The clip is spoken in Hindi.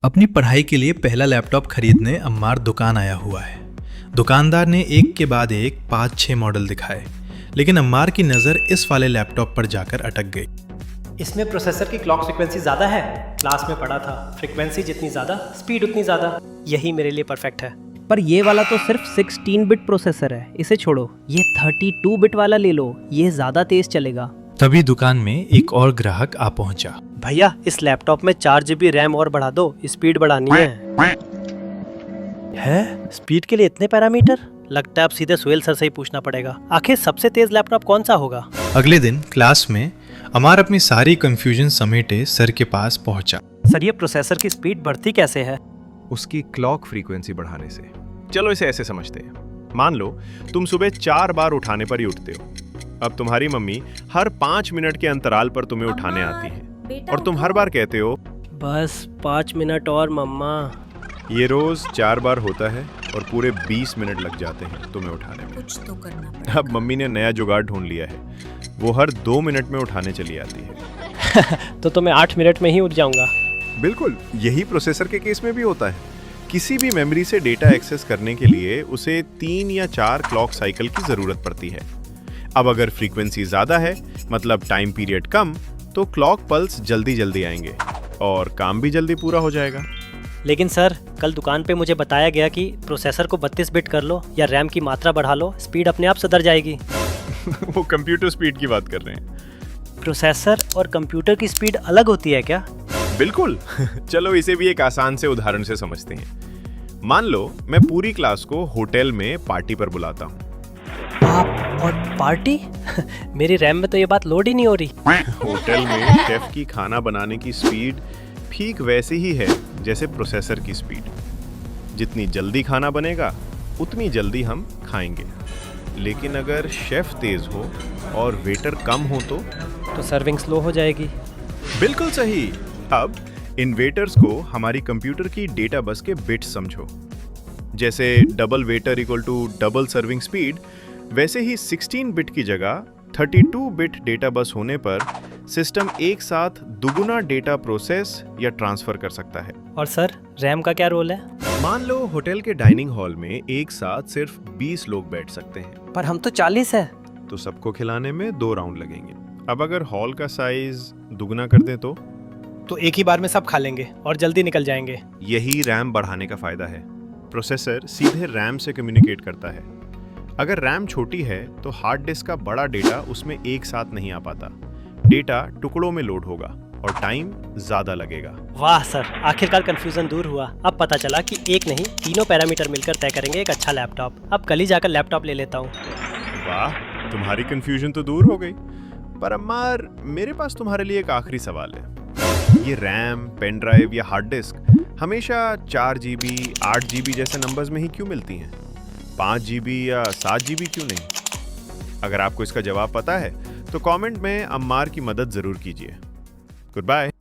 अपनी पढ़ाई के लिए पहला लैपटॉप खरीदने अम्मार दुकान आया हुआ है। दुकानदार ने एक के बाद एक 5-6 मॉडल दिखाए, लेकिन अम्मार की नज़र इस वाले लैपटॉप पर जाकर अटक गई। इसमें प्रोसेसर की क्लॉक फ्रीक्वेंसी ज़्यादा है। क्लास में पढ़ा था, फ्रीक्वेंसी जितनी ज़्यादा स्पीड उतनी ज़्यादा। यही मेरे लिए परफेक्ट है। पर ये वाला तो सिर्फ 16 बिट प्रोसेसर है, इसे छोड़ो। ये 32 बिट वाला ले लो, ये ज़्यादा तेज चलेगा। तभी दुकान में एक और ग्राहक आ पहुंचा। भैया, इस लैपटॉप में 4 GB रैम और बढ़ा दो, स्पीड बढ़ानी है। स्पीड के लिए इतने पैरामीटर? लगता है अब सीधे सुहेल सर से ही पूछना पड़ेगा। आखिर सबसे तेज लैपटॉप कौन सा होगा? अगले दिन क्लास में अमार अपनी सारी कंफ्यूजन समेटे सर के पास पहुंचा। सर, ये प्रोसेसर की स्पीड बढ़ती कैसे है? उसकी क्लॉक फ्रीक्वेंसी बढ़ाने से। चलो इसे ऐसे समझते हैं। मान लो तुम सुबह 4 बार उठाने पर ही उठते हो। अब तुम्हारी मम्मी हर 5 मिनट के अंतराल पर तुम्हें उठाने आती है और तुम हर बार कहते हो बस 5 मिनट और मम्मा। ये रोज 4 बार होता है और पूरे 20 मिनट लग जाते हैं तुम्हें उठाने में। कुछ तो करना पड़ेगा। अब मम्मी ने नया जुगाड़ ढूंढ लिया है, वो हर 2 मिनट में उठाने चली आती है। तो मैं 8 मिनट में ही उठ जाऊंगा। बिल्कुल, यही प्रोसेसर के केस में भी होता है। किसी भी मेमोरी से डेटा एक्सेस करने के लिए उसे 3 या 4 क्लॉक साइकिल की जरूरत पड़ती है। अब अगर फ्रीक्वेंसी ज्यादा है, मतलब टाइम पीरियड कम, तो क्लॉक पल्स जल्दी जल्दी आएंगे और काम भी जल्दी पूरा हो जाएगा। लेकिन सर, कल दुकान पे मुझे बताया गया कि प्रोसेसर को 32 बिट कर लो या रैम की मात्रा बढ़ा लो, स्पीड अपने आप सुधर जाएगी। वो कंप्यूटर स्पीड की बात कर रहे हैं। प्रोसेसर और कंप्यूटर की स्पीड अलग होती है क्या? बिल्कुल। चलो इसे भी एक आसान से उदाहरण से समझते हैं। मान लो मैं पूरी क्लास को होटल में पार्टी पर बुलाता हूँ। आप और पार्टी? मेरी रैम में तो ये बात लोड ही नहीं हो रही। होटल में शेफ की खाना बनाने की स्पीड ठीक वैसे ही है जैसे प्रोसेसर की स्पीड। जितनी जल्दी खाना बनेगा उतनी जल्दी हम खाएंगे। लेकिन अगर शेफ तेज हो और वेटर कम हो तो सर्विंग स्लो हो जाएगी। बिल्कुल सही। अब इन वेटर्स को हमारी कंप्यूटर की डेटा बस के बिट्स समझो। जैसे double waiter equal to double serving speed, वैसे ही 16 बिट की जगह 32 बिट डेटा बस होने पर सिस्टम एक साथ दुगुना डेटा प्रोसेस या ट्रांसफर कर सकता है। और सर, रैम का क्या रोल है? मान लो होटल के डाइनिंग हॉल में एक साथ सिर्फ 20 लोग बैठ सकते हैं, पर हम तो 40 है। तो सबको खिलाने में 2 राउंड लगेंगे। अब अगर हॉल का साइज दुगुना कर दें तो एक ही बार में सब खा लेंगे और जल्दी निकल जाएंगे। यही रैम बढ़ाने का फायदा है। प्रोसेसर सीधे रैम से कम्युनिकेट करता है। अगर रैम छोटी है तो हार्ड डिस्क का बड़ा डेटा उसमें एक साथ नहीं आ पाता। डेटा टुकड़ों में लोड होगा और टाइम ज्यादा लगेगा। वाह सर, आखिरकार कंफ्यूजन दूर हुआ। अब पता चला कि एक नहीं, तीनों पैरामीटर मिलकर तय करेंगे एक अच्छा लैपटॉप। अब कल ही जाकर लैपटॉप ले लेता हूँ। वाह, तुम्हारी कंफ्यूजन तो दूर हो गई। पर अम्मार, मेरे पास तुम्हारे लिए एक आखिरी सवाल है। ये रैम, पेन ड्राइव या हार्ड डिस्क हमेशा 4 GB, 8 GB जैसे नंबर्स में ही क्यों मिलती हैं? 5 GB या 7 GB क्यों नहीं? अगर आपको इसका जवाब पता है तो कमेंट में अम्मार की मदद जरूर कीजिए। Good bye.